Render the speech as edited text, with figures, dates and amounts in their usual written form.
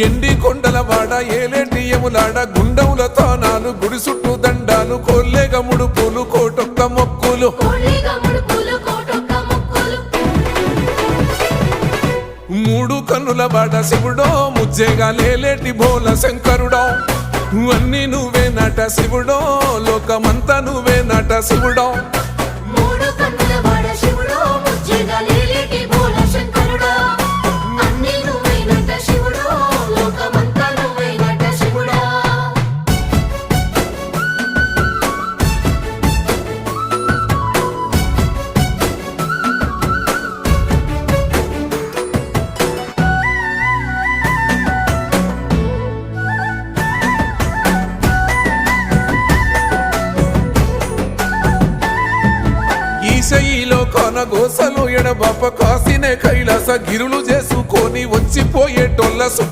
ఎండి కొండల వాడ ఏలేటి యములాడ గుండముల తానాలు గుడి చుట్టూ దండాలు కోల్లేగ ముడుపులు కోటొక్క మొక్కులు మూడు కన్నుల వాడ శివుడో ముజ్జేగా లేలేటి బోల శంకరుడో అన్ని నువ్వే నట శివుడో లోకమంతా నువ్వే నట శివుడో ఈశయిలో కొనగోసలు ఎడబాప కాసినే కైలాస గిరులు చేసుకొని వచ్చిపోయేటోళ్ళ